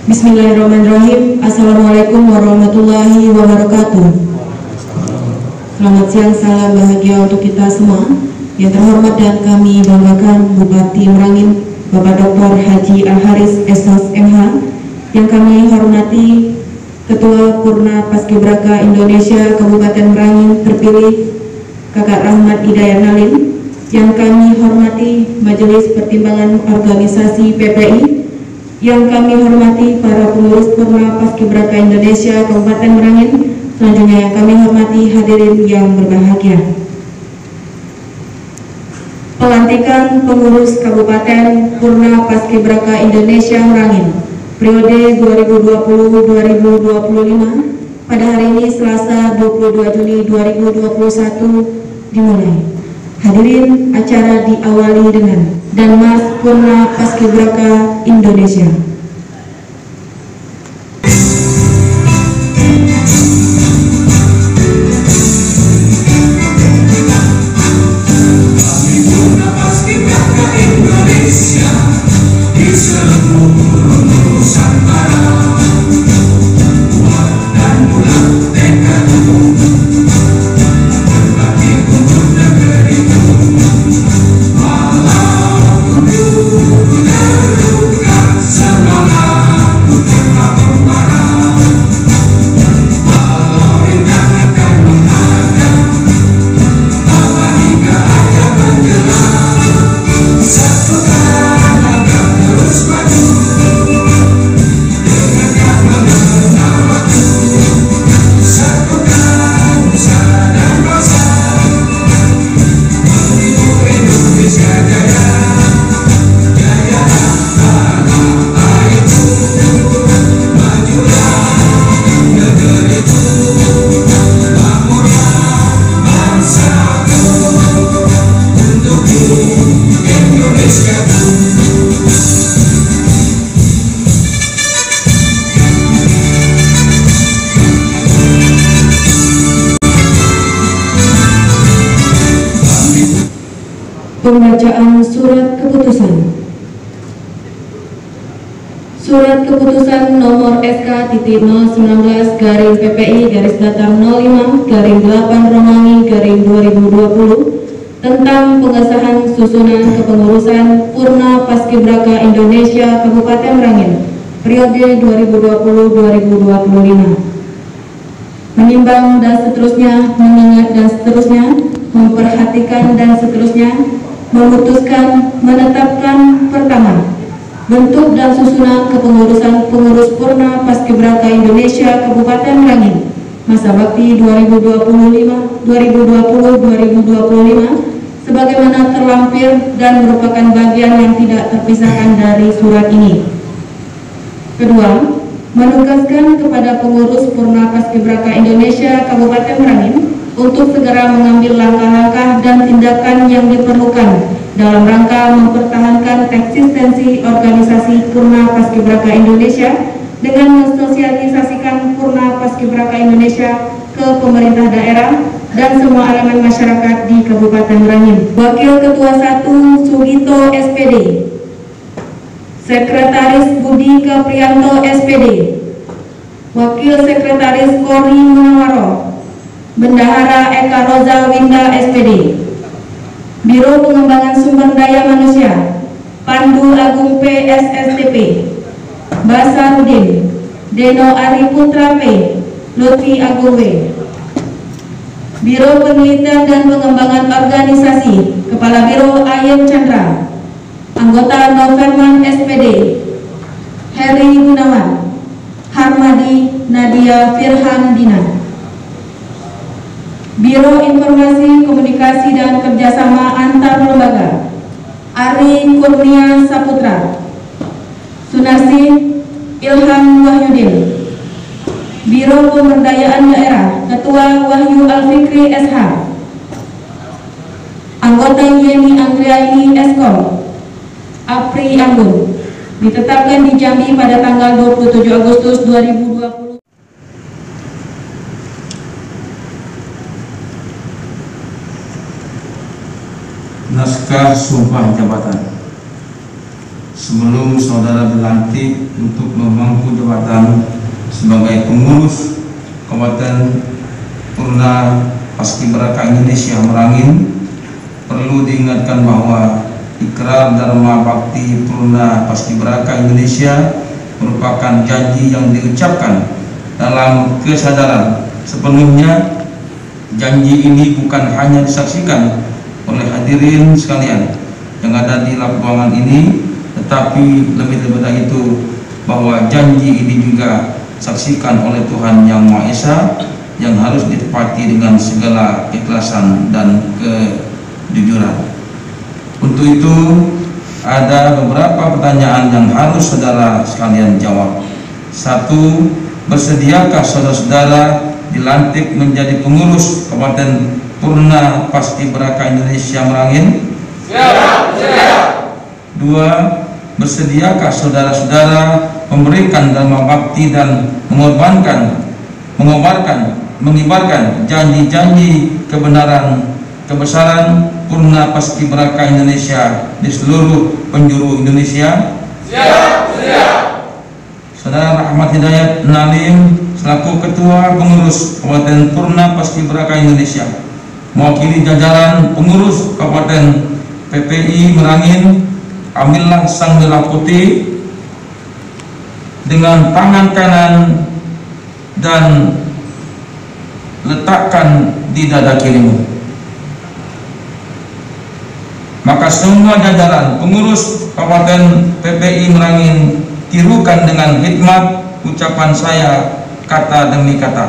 Bismillahirrahmanirrahim. Assalamualaikum warahmatullahi wabarakatuh. Selamat siang, salam bahagia untuk kita semua. Yang terhormat dan kami banggakan Bupati Merangin, Bapak Dr. Haji Al-Haris Sos MH. Yang kami hormati Ketua Purna Paskibraka Indonesia Kabupaten Merangin terpilih Kakak Rahmat Hidayat Nalim. Yang kami hormati Majelis Pertimbangan Organisasi PPI. Yang kami hormati para pengurus Purna Paskibraka Indonesia Kabupaten Merangin. Selanjutnya yang kami hormati hadirin yang berbahagia. Pelantikan pengurus Kabupaten Purna Paskibraka Indonesia Merangin periode 2020-2025 pada hari ini Selasa 22 Juni 2021 dimulai. Hadirin, acara diawali dengan Danmas Purna Paskibraka Indonesia. Pembacaan surat keputusan. Surat keputusan nomor SK.0-PPI-5/8 tentang pengesahan susunan kepengurusan Purna Paskibraka Indonesia Kabupaten Merangin periode 2020-2025. Menimbang dan seterusnya, mengingat dan seterusnya, memperhatikan dan seterusnya, memutuskan, menetapkan pertama, bentuk dan susunan kepengurusan pengurus Purna Paskibraka Indonesia Kabupaten Merangin masa bakti 2020-2025 sebagaimana terlampir dan merupakan bagian yang tidak terpisahkan dari surat ini. Kedua, menugaskan kepada pengurus Purna Paskibraka Indonesia Kabupaten Merangin untuk segera mengambil langkah-langkah dan tindakan yang diperlukan dalam rangka mempertahankan eksistensi organisasi Purna Paskibraka Indonesia dengan mensosialisasikan Purna Paskibraka Indonesia ke pemerintah daerah dan semua elemen masyarakat di Kabupaten Merangin. Wakil Ketua 1 Sugito SPD, Sekretaris Budi Keprianto SPD, Wakil Sekretaris Kori Munawaro, Bendahara Eka Roza Winda SPD, Biro Pengembangan Sumber Daya Manusia Pandu Agung PSSTP, Basarudin, Deno Ari Putra P, Lutfi Agung W, Biro Penelitian dan Pengembangan Organisasi Kepala Biro Ayem Chandra, Anggota Noverman SPD, Heri Gunawan, Harmadi Nadia Firhan Dina, Biro Informasi Komunikasi dan Kerjasama Antar Lembaga Ari Kurnia Saputra, Sunarsi Ilham Wahyudin, Biro Pemberdayaan Daerah Ketua Wahyu Alfikri SH, Anggota Yeni Anggraini Eskom Apri Anggun, ditetapkan di Jambi pada tanggal 27 Agustus 2020. Naskah Sumpah Jabatan. sebelum saudara dilantik untuk memangku jabatan sebagai pengurus Kabupaten Purna Paskibraka Indonesia Merangin, perlu diingatkan bahwa ikrar Dharma Bakti Purna Paskibraka Indonesia merupakan janji yang diucapkan dalam kesadaran sepenuhnya. Janji ini bukan hanya disaksikan oleh hadirin sekalian yang ada di ruangan ini, tetapi lebih dari itu bahwa janji ini juga disaksikan oleh Tuhan Yang Maha Esa yang harus ditepati dengan segala keikhlasan dan kejujuran. Untuk itu ada beberapa pertanyaan yang harus saudara sekalian jawab. 1. Bersediakah saudara-saudara dilantik menjadi pengurus Kabupaten Purna Paskibraka Indonesia Merangin? Siap. 2. Bersediakah saudara-saudara memberikan dharma bakti dan mengibarkan janji-janji kebesaran Purna Paskibraka Indonesia di seluruh penjuru Indonesia? Siap. Saudara Rahmat Hidayat Nalim selaku Ketua Pengurus Kabupaten Purna Paskibraka Indonesia, mewakili jajaran pengurus Kabupaten PPI Merangin, ambillah sang merah putih dengan tangan kanan dan letakkan di dada kirimu. Maka semua jajaran pengurus Kabupaten PPI Merangin tirukan dengan hikmat ucapan saya kata demi kata.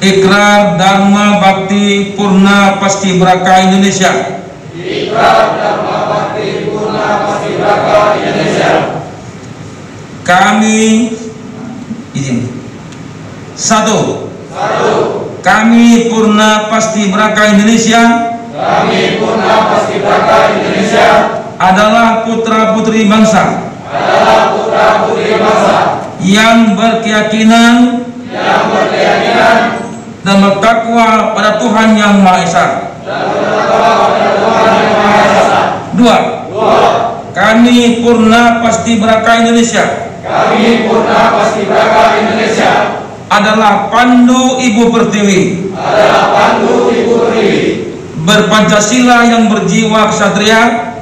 Ikrar Dharma Bakti Purna Paskibraka Indonesia. Ikrar Dharma Bakti Purna Paskibraka Indonesia. Kami izin. 1. Kami Purna Paskibraka Indonesia. Kami Purna Paskibraka Indonesia adalah putra-putri bangsa. Yang berkeyakinan dan bertakwa pada Tuhan Yang Maha Esa. 2. Kami Purna Paskibraka Indonesia. Kami Purna Paskibraka Indonesia adalah Pandu Ibu Pertiwi. Berpancasila yang berjiwa ksatria.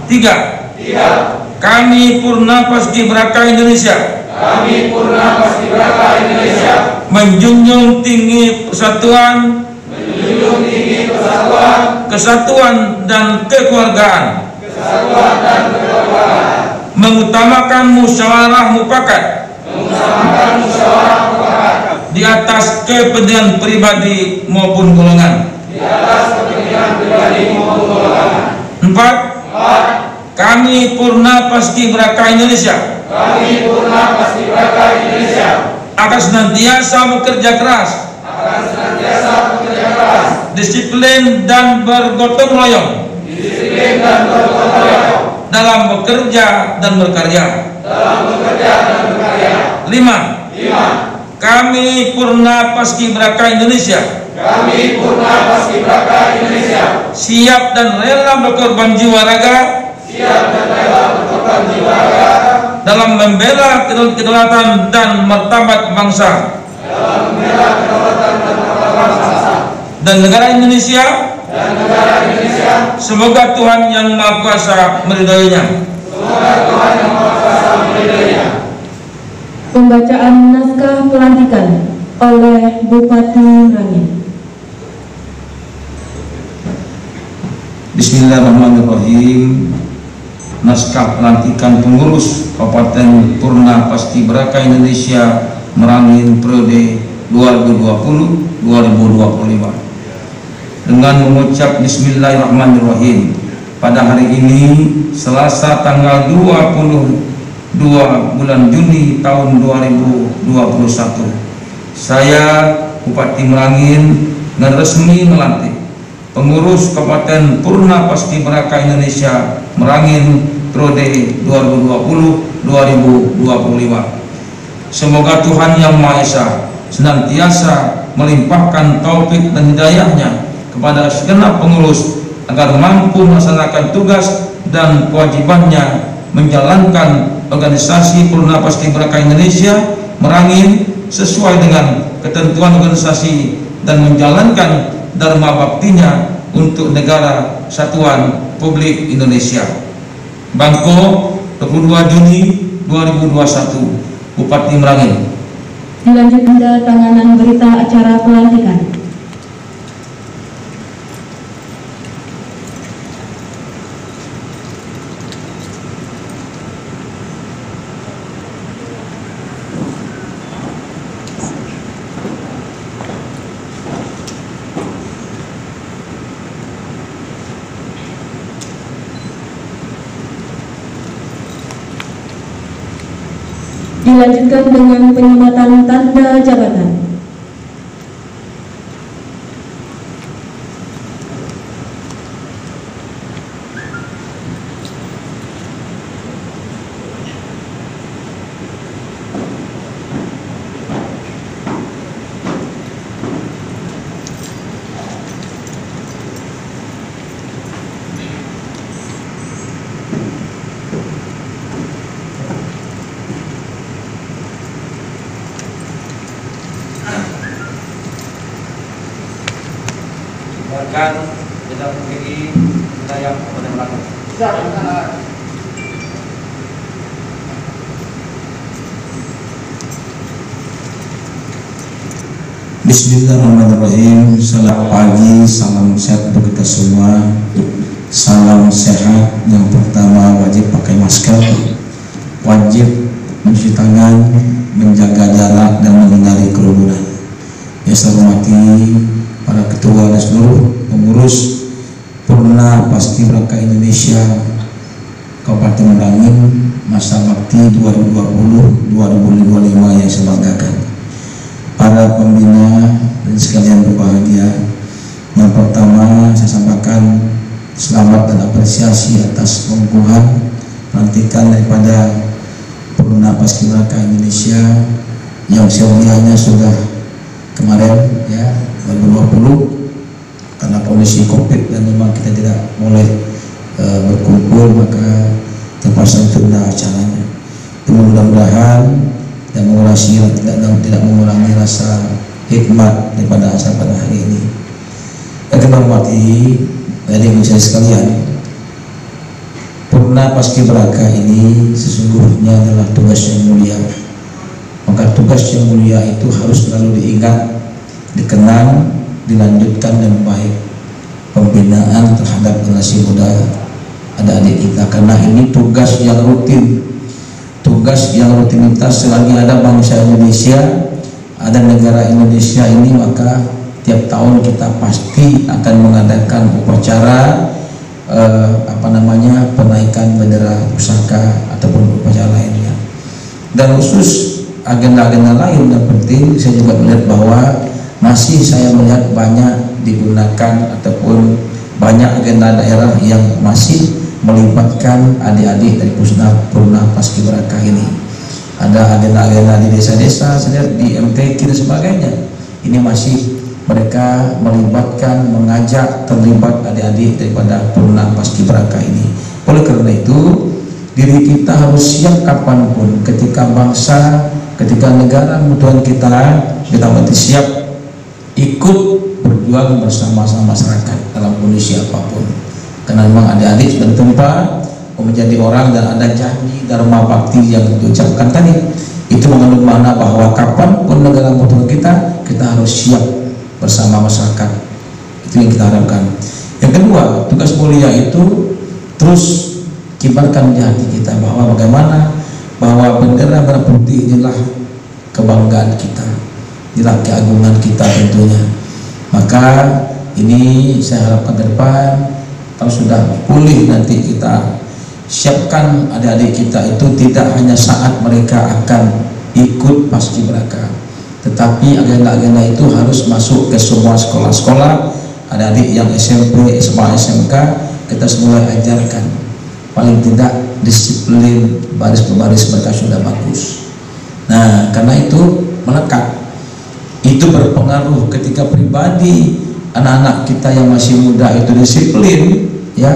3. Kami Purna Paskibraka Indonesia. Kami Purna Paskibraka Indonesia menjunjung tinggi persatuan, kesatuan dan kekeluargaan, mengutamakan musyawarah mufakat di atas kepentingan pribadi maupun golongan. 4. Kami Purna Paskibraka Indonesia. Kami Purna Paskibraka Indonesia akan senantiasa bekerja keras, disiplin dan bergotong royong, dalam bekerja dan berkarya. 5. Kami Purna Paskibraka Indonesia. Kami Purna Paskibraka Indonesia siap dan rela berkorban jiwa raga. Dalam membela kedaulatan dan martabat bangsa dan negara Indonesia. Semoga Tuhan Yang Maha Kuasa meridhoinya. Pembacaan naskah pelantikan oleh Bupati Merangin. Bismillahirrahmanirrahim. Naskah pelantikan pengurus Kabupaten Purna Paskibraka Indonesia Merangin periode 2020-2025 dengan mengucap Bismillahirrahmanirrahim. Pada hari ini Selasa tanggal 22 bulan Juni tahun 2021, saya Bupati Merangin dengan resmi melantik pengurus Kabupaten Purna Paskibraka Indonesia Merangin periode 2020-2025. Semoga Tuhan Yang Maha Esa senantiasa melimpahkan taufik dan hidayahnya kepada segenap pengurus agar mampu melaksanakan tugas dan kewajibannya menjalankan organisasi Purna Paskibraka Indonesia Merangin sesuai dengan ketentuan organisasi dan menjalankan dharma baktinya untuk negara Kesatuan Republik Indonesia. Bangko, 22 Juni 2021, Bupati Merangin. Dilanjut tanda tanganan berita acara pelantikan. Dilanjutkan dengan penyematan tanda jabatan. Bahkan kita memiliki wilayah pada belakang. Bismillahirrahmanirrahim. Selamat pagi, salam sehat untuk kita semua. Salam sehat. Yang pertama, wajib pakai masker, wajib mencuci tangan, menjaga jarak dan menghindari kerumunan. Yang saya hormati para ketua dan seluruh pengurus Purna Paskibraka Indonesia Kabupaten Merangin masa bakti 2020-2025 yang saya banggakan. Para pembina dan sekalian berbahagia, yang pertama saya sampaikan selamat dan apresiasi atas pengukuhan pelantikan daripada Purna Paskibraka Indonesia yang usianya sudah kemarin ya 2020 karena kondisi COVID dan memang kita tidak boleh berkumpul, maka terpaksa tunda acaranya. Mudah-mudahan dan tidak mengurangi rasa hikmat daripada acara pada hari ini. Yang kita hormati adik saya sekalian, Purna Paskibraka ini sesungguhnya adalah tugas yang mulia. Maka tugas yang mulia itu harus selalu diingat, dikenang, dilanjutkan dengan baik. Pembinaan terhadap generasi muda adik-adik kita, karena ini tugas yang rutin, tugas yang rutinitas. Selagi ada bangsa Indonesia, ada negara Indonesia ini, maka tiap tahun kita pasti akan mengadakan upacara penaikan bendera pusaka ataupun upacara lainnya. Dan khusus agenda-agenda lain yang penting, saya juga melihat bahwa masih saya melihat banyak digunakan ataupun banyak agenda daerah yang masih melibatkan adik-adik dari Purna Paskibraka ini. Ada agenda-agenda di desa-desa, saya lihat di MTQ dan sebagainya. Ini masih mereka melibatkan, mengajak, terlibat adik-adik daripada Purna Paskibraka ini. Oleh karena itu, diri kita harus siap kapanpun, ketika bangsa, ketika negara membutuhkan kita mesti siap ikut berjuang bersama-sama masyarakat dalam kondisi apapun. Karena memang adik-adik sudah ditempa menjadi orang dan ada janji dharma bakti yang diucapkan tadi. Itu mengandung makna bahwa kapanpun negara membutuhkan kita harus siap bersama masyarakat. Itu yang kita harapkan. Yang kedua, tugas mulia itu terus kibarkan di hati kita bahwa bagaimana bahwa bendera merah putih inilah kebanggaan kita, inilah keagungan kita tentunya. Maka ini saya harapkan ke depan, kalau sudah pulih nanti kita siapkan adik-adik kita itu tidak hanya saat mereka akan ikut paskibraka, tetapi agenda-agenda itu harus masuk ke semua sekolah-sekolah. Adik-adik yang SMP, SMA, SMK, kita semua ajarkan paling tidak disiplin baris per baris mereka sudah bagus. Nah, karena itu melekat, itu berpengaruh ketika pribadi anak-anak kita yang masih muda itu disiplin, ya,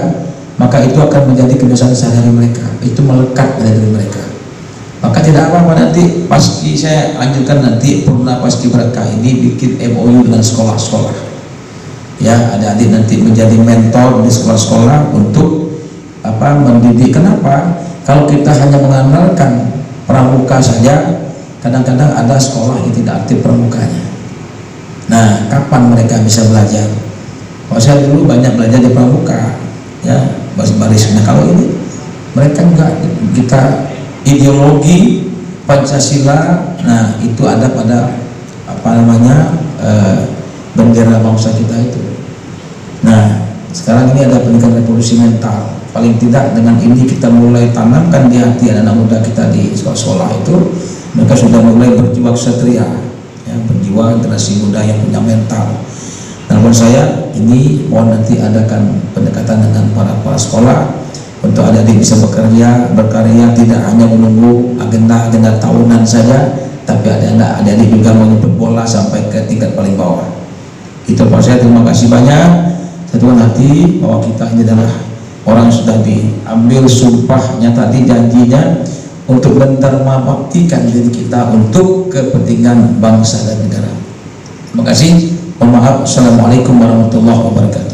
maka itu akan menjadi kebiasaan sehari-hari mereka, itu melekat pada diri mereka. Maka tidak apa-apa nanti paski saya anjurkan nanti Purna Paski Berkah ini bikin MOU dengan sekolah-sekolah, ya, adik-adik nanti menjadi mentor di sekolah-sekolah untuk mendidik. Kenapa? Kalau kita hanya mengandalkan pramuka saja, kadang-kadang ada sekolah yang tidak aktif pramukanya. Nah, kapan mereka bisa belajar? Kalau saya dulu banyak belajar di pramuka, ya, baris-barisnya. Kalau ini mereka juga kita ideologi Pancasila, nah itu ada pada bendera bangsa kita itu. Nah, sekarang ini ada pendidikan revolusi mental. Paling tidak dengan ini kita mulai tanamkan di hati anak-anak muda kita di sekolah-sekolah itu, mereka sudah mulai berjiwa ksatria, ya, berjiwa generasi muda yang punya mental. Dan menurut saya ini mohon nanti adakan pendekatan dengan para sekolah untuk adik-adik bisa berkarya tidak hanya menunggu agenda tahunan saja, tapi adik-adik juga menjemput bola sampai ke tingkat paling bawah. Itu Pak, saya terima kasih banyak. Satukan hati bahwa kita ini adalah orang sudah diambil sumpahnya tadi, janjinya untuk mendharma baktikan diri kita untuk kepentingan bangsa dan negara. Terima kasih. Mohon maaf. Assalamualaikum warahmatullahi wabarakatuh.